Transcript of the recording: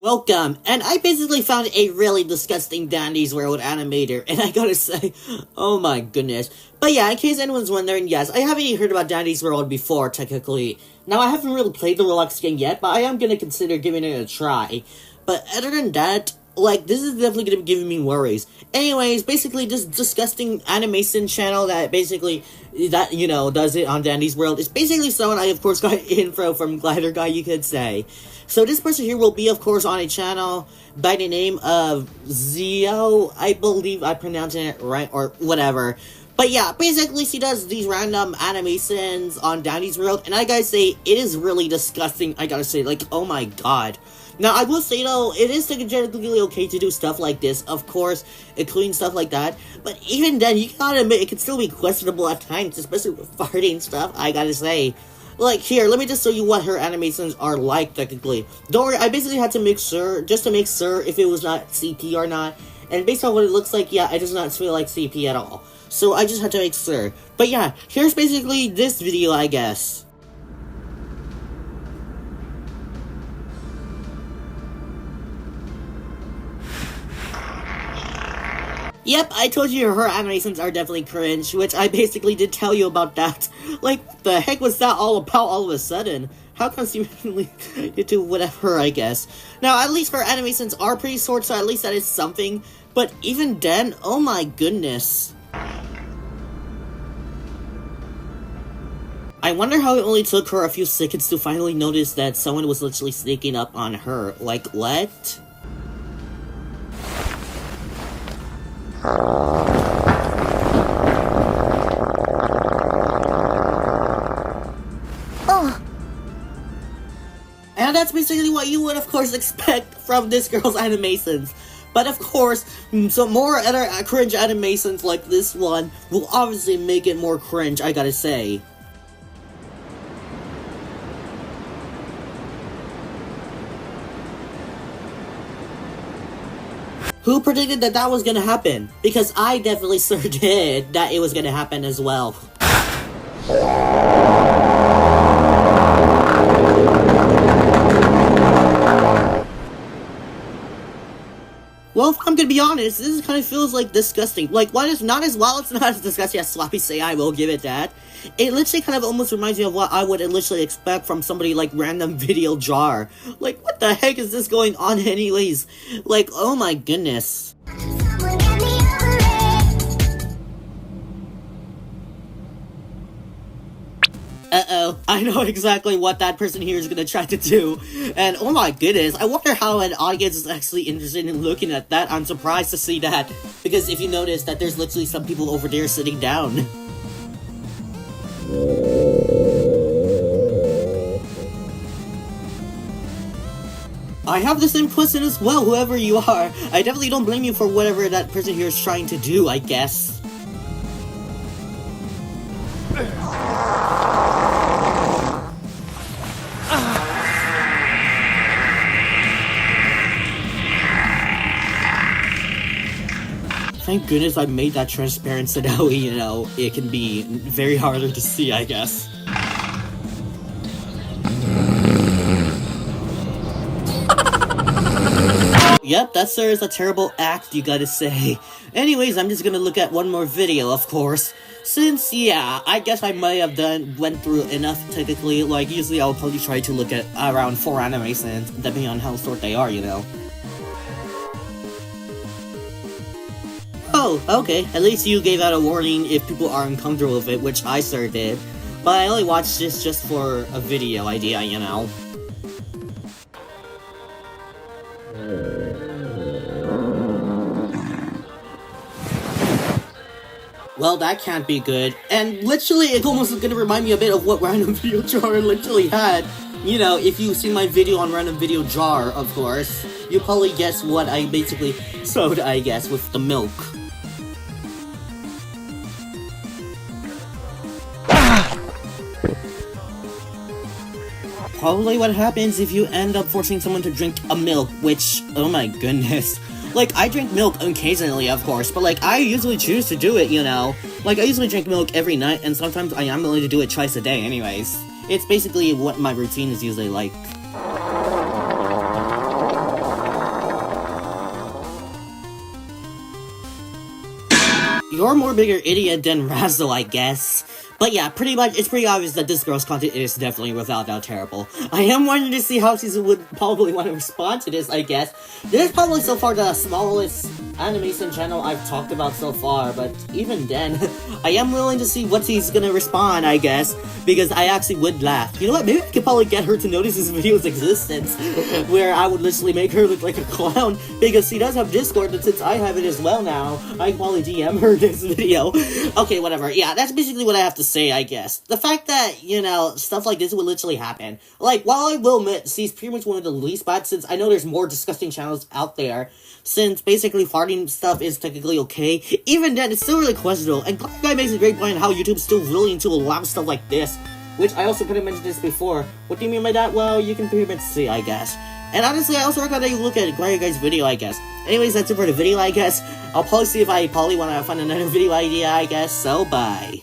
Welcome, and I basically found a really disgusting Dandy's World animator, and I gotta say, oh my goodness. But yeah, in case anyone's wondering, yes, I haven't even heard about Dandy's World before, technically. Now, I haven't really played the Roblox game yet, but I am gonna consider giving it a try. But other than that, this is definitely gonna be giving me worries. Anyways, basically, this disgusting animation channel that does it on Dandy's World is basically someone I, of course, got info from Glider Guy, you could say. So this person here will be, of course, on a channel by the name of Zio. I believe I'm pronouncing it right, or whatever. But yeah, basically she does these random animations on Dandy's World, and I gotta say, it is really disgusting, I gotta say, oh my god. Now, I will say, though, it is technically okay to do stuff like this, of course, including stuff like that, but even then, you gotta admit, it can still be questionable at times, especially with farting stuff, I gotta say. Here, let me just show you what her animations are like, technically. Don't worry, I basically had to make sure, just to make sure if it was not CP or not. And based on what it looks like, yeah, it does not feel like CP at all. So I just had to make sure. But yeah, here's basically this video, I guess. Yep, I told you her animations are definitely cringe, which I basically did tell you about that. The heck was that all about all of a sudden? How come seemingly you do whatever, I guess. Now, at least her animations are pretty short, so at least that is something. But even then, oh my goodness. I wonder how it only took her a few seconds to finally notice that someone was literally sneaking up on her. What? And that's basically what you would, of course, expect from this girl's animations. But of course, some more other cringe animations like this one will obviously make it more cringe, I gotta say. Who predicted that that was gonna happen? Because I definitely sure did that it was gonna happen as well. Well, if I'm gonna be honest, this kind of feels disgusting. While it's not as disgusting as Sloppy Say, I will give it that. It literally kind of almost reminds me of what I would literally expect from somebody Random Video Jar. What the heck is this going on anyways? Oh my goodness. Uh-oh, I know exactly what that person here is gonna try to do. And oh my goodness, I wonder how an audience is actually interested in looking at that. I'm surprised to see that. Because if you notice that there's literally some people over there sitting down. I have the same question as well, whoever you are. I definitely don't blame you for whatever that person here is trying to do, I guess. Thank goodness I made that transparent so that way, it can be very harder to see, I guess. Yep, that sir is a terrible act, you gotta say. Anyways, I'm just gonna look at one more video, of course. Since, yeah, I guess I might have went through enough, technically. Usually I'll probably try to look at around 4 animations, depending on how short they are, Oh, okay. At least you gave out a warning if people are uncomfortable with it, which I sure did. But I only watched this just for a video idea, Well, that can't be good. And literally, it's almost gonna remind me a bit of what Random Video Jar literally had. If you've seen my video on Random Video Jar, of course, you probably guess what I basically sewed, I guess, with the milk. Probably what happens if you end up forcing someone to drink a milk, which, oh my goodness. I drink milk occasionally, of course, but, I usually choose to do it, I usually drink milk every night, and sometimes I am willing to do it twice a day anyways. It's basically what my routine is usually like. you're more bigger idiot than Razzle, I guess. But yeah, pretty much, it's pretty obvious that this girl's content is definitely without doubt terrible. I am wanting to see how she would probably want to respond to this, I guess. This is probably so far the smallest animation channel I've talked about so far, but even then, I am willing to see what she's gonna respond, I guess, because I actually would laugh. You know what, maybe I could probably get her to notice this video's existence, where I would literally make her look like a clown, because she does have Discord, and since I have it as well now, I can probably DM her this video. Okay, whatever, yeah, that's basically what I have to say, I guess. The fact that, you know, stuff like this would literally happen. Like, while I will admit, she's pretty much one of the least bad, since I know there's more disgusting channels out there, since basically farting stuff is technically okay, even then, it's still really questionable, and Cloud Guy makes a great point on how YouTube's still really into a lot of stuff like this, which I also pretty mentioned this before. What do you mean by that? Well, you can pretty much see, I guess. And honestly, I also recommend that you look at Quiet Guy's video, I guess. Anyways, that's it for the video, I guess. I'll probably see if I probably want to find another video idea, I guess, so bye.